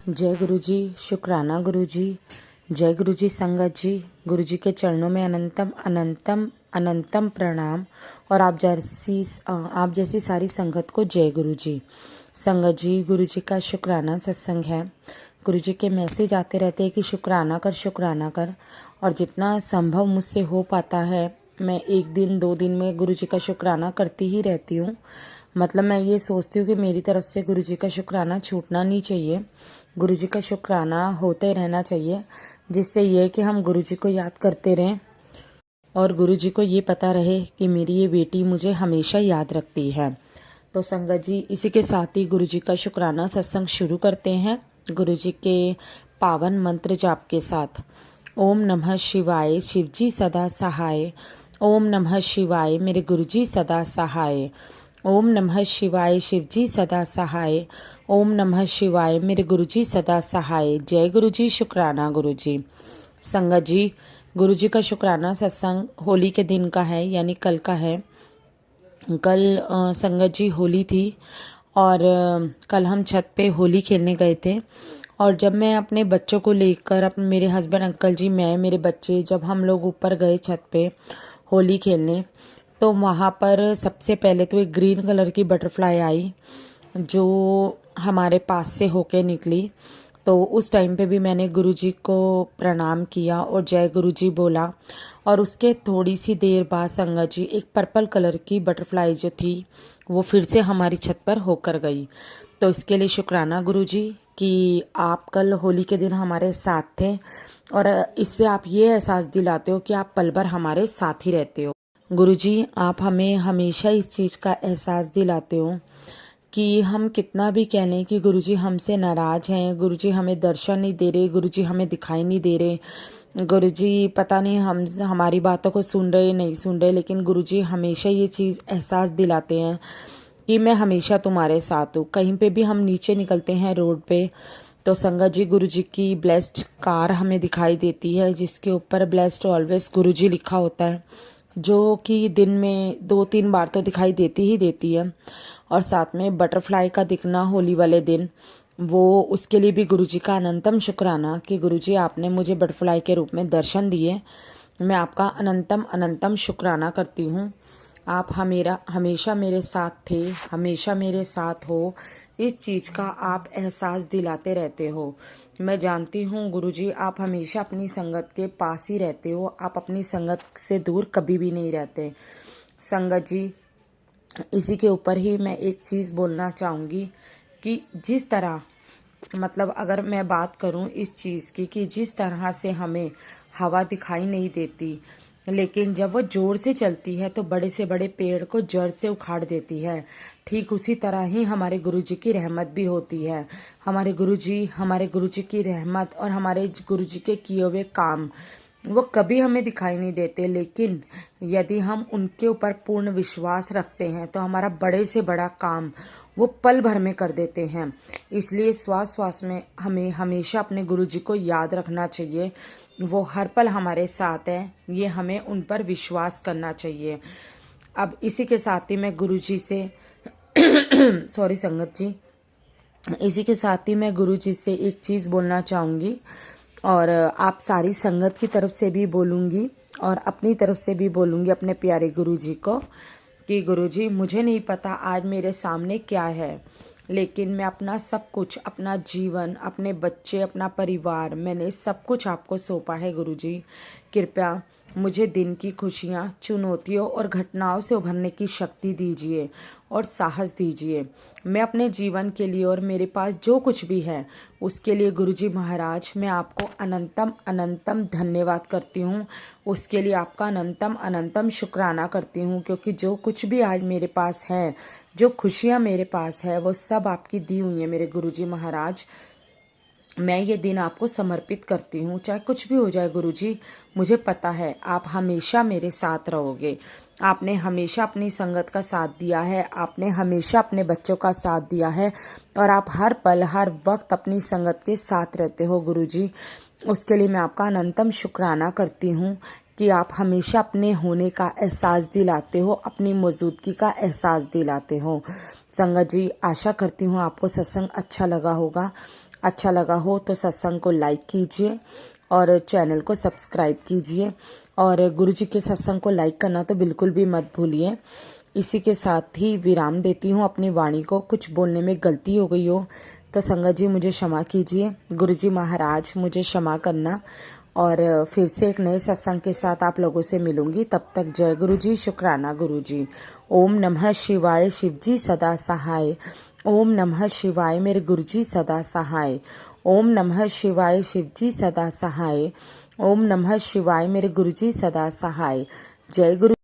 जय गुरु जी। शुक्राना गुरु जी। जय गुरु जी। संगत जी, गुरु जी के चरणों में अनंतम अनंतम अनंतम प्रणाम। और आप जैसी सारी संगत को जय गुरु जी। संगत जी, गुरु जी का शुक्राना सत्संग है। गुरु जी के मैसेज आते रहते हैं कि शुक्राना कर, शुक्राना कर। और जितना संभव मुझसे हो पाता है मैं 1 दिन 2 दिन में गुरु जी का शुक्राना करती ही रहती हूँ। मतलब मैं ये सोचती हूँ कि मेरी तरफ से गुरु जी का शुक्राना छूटना नहीं चाहिए। गुरु जी का शुक्राना होते रहना चाहिए, जिससे ये कि हम गुरु जी को याद करते रहें और गुरु जी को ये पता रहे कि मेरी ये बेटी मुझे हमेशा याद रखती है। तो संगत जी, इसी के साथ ही गुरु जी का शुक्राना सत्संग शुरू करते हैं गुरु जी के पावन मंत्र जाप के साथ। ओम नमः शिवाय, शिव जी सदा सहाय। ओम नमः शिवाय, मेरे गुरु जी सदा सहाय। ओम नमः शिवाय, शिव जी सदा सहाय। ओम नमः शिवाय, मेरे गुरु जी सदा सहाय। जय गुरु जी। शुक्राना गुरु जी। संगत जी, गुरु जी का शुक्राना सत्संग होली के दिन का है, यानी कल का है। कल संगत जी होली थी और कल हम छत पे होली खेलने गए थे। और जब मैं अपने बच्चों को लेकर, मेरे हस्बैंड, अंकल जी, मैं, मेरे बच्चे, जब हम लोग ऊपर गए छत पे होली खेलने, तो वहाँ पर सबसे पहले तो एक ग्रीन कलर की बटरफ्लाई आई जो हमारे पास से होके निकली। तो उस टाइम पे भी मैंने गुरुजी को प्रणाम किया और जय गुरुजी बोला। और उसके थोड़ी सी देर बाद संगत जी, एक पर्पल कलर की बटरफ्लाई जो थी वो फिर से हमारी छत पर होकर गई। तो इसके लिए शुक्राना गुरुजी कि आप कल होली के दिन हमारे साथ थे और इससे आप ये एहसास दिलाते हो कि आप पल भर हमारे साथ ही रहते हो। गुरुजी, आप हमें हमेशा इस चीज़ का एहसास दिलाते हो कि हम कितना भी कह लें कि गुरुजी हमसे नाराज़ हैं, गुरुजी हमें दर्शन नहीं दे रहे, गुरुजी हमें दिखाई नहीं दे रहे, गुरुजी पता नहीं हम हमारी बातों को सुन रहे नहीं सुन रहे, लेकिन गुरुजी हमेशा ये चीज़ एहसास दिलाते हैं कि मैं हमेशा तुम्हारे साथ हूँ। कहीं पे भी हम नीचे निकलते हैं रोड पे तो संगत जी, गुरुजी की ब्लेस्ड कार हमें दिखाई देती है जिसके ऊपर ब्लेस्ड ऑलवेज गुरुजी लिखा होता है, जो कि दिन में 2-3 बार तो दिखाई देती ही देती है। और साथ में बटरफ्लाई का दिखना होली वाले दिन, वो उसके लिए भी गुरुजी का अनंतम शुक्राना कि गुरुजी आपने मुझे बटरफ्लाई के रूप में दर्शन दिए। मैं आपका अनंतम अनंतम शुक्राना करती हूँ। आप हमेशा मेरे साथ थे, हमेशा मेरे साथ हो, इस चीज़ का आप एहसास दिलाते रहते हो। मैं जानती हूँ गुरुजी, आप हमेशा अपनी संगत के पास ही रहते हो, आप अपनी संगत से दूर कभी भी नहीं रहते। संगत जी, इसी के ऊपर ही मैं एक चीज़ बोलना चाहूँगी कि जिस तरह, मतलब अगर मैं बात करूँ इस चीज़ की कि जिस तरह से हमें हवा दिखाई नहीं देती, लेकिन जब वो जोर से चलती है तो बड़े से बड़े पेड़ को जड़ से उखाड़ देती है, ठीक उसी तरह ही हमारे गुरुजी की रहमत भी होती है। हमारे गुरुजी की रहमत और हमारे गुरुजी के किए हुए काम वो कभी हमें दिखाई नहीं देते, लेकिन यदि हम उनके ऊपर पूर्ण विश्वास रखते हैं तो हमारा बड़े से बड़ा काम वो पल भर में कर देते हैं। इसलिए श्वास श्वास में हमें हमेशा अपने गुरुजी को याद रखना चाहिए। वो हर पल हमारे साथ हैं, ये हमें उन पर विश्वास करना चाहिए। अब इसी के साथ ही मैं गुरुजी से सॉरी संगत जी, इसी के साथ ही मैं गुरुजी से एक चीज़ बोलना चाहूँगी और आप सारी संगत की तरफ से भी बोलूँगी और अपनी तरफ से भी बोलूँगी अपने प्यारे गुरुजी को कि गुरुजी, मुझे नहीं पता आज मेरे सामने क्या है, लेकिन मैं अपना सब कुछ, अपना जीवन, अपने बच्चे, अपना परिवार, मैंने सब कुछ आपको सौंपा है गुरुजी। कृपया मुझे दिन की खुशियाँ, चुनौतियों और घटनाओं से उभरने की शक्ति दीजिए और साहस दीजिए। मैं अपने जीवन के लिए और मेरे पास जो कुछ भी है उसके लिए गुरुजी महाराज मैं आपको अनंतम अनंतम धन्यवाद करती हूँ। उसके लिए आपका अनंतम अनंतम शुक्राना करती हूँ, क्योंकि जो कुछ भी आज मेरे पास है, जो खुशियाँ मेरे पास है, वो सब आपकी दी हुई है मेरे गुरुजी महाराज। मैं ये दिन आपको समर्पित करती हूँ, चाहे कुछ भी हो जाए गुरुजी, मुझे पता है आप हमेशा मेरे साथ रहोगे। आपने हमेशा अपनी संगत का साथ दिया है, आपने हमेशा अपने बच्चों का साथ दिया है और आप हर पल हर वक्त अपनी संगत के साथ रहते हो गुरुजी। उसके लिए मैं आपका अनंतम शुक्राना करती हूँ कि आप हमेशा अपने होने का एहसास दिलाते हो, अपनी मौजूदगी का एहसास दिलाते हो। संगत जी, आशा करती हूँ आपको सत्संग अच्छा लगा होगा। अच्छा लगा हो तो सत्संग को लाइक कीजिए और चैनल को सब्सक्राइब कीजिए, और गुरु जी के सत्संग को लाइक करना तो बिल्कुल भी मत भूलिए। इसी के साथ ही विराम देती हूँ अपनी वाणी को। कुछ बोलने में गलती हो गई हो तो संगत जी मुझे क्षमा कीजिए, गुरु जी महाराज मुझे क्षमा करना, और फिर से एक नए सत्संग के साथ आप लोगों से मिलूंगी। तब तक जय गुरु जी, शुक्राना गुरु जी। ओम नमः शिवाय, शिव जी सदा सहाय। ओम नमः शिवाय, मेरे गुरु जी सदा सहाय। ओम नमः शिवाय, शिव जी सदा सहाय। ओम नमः शिवाय, मेरे गुरु जी सदा सहाय। जय गुरु।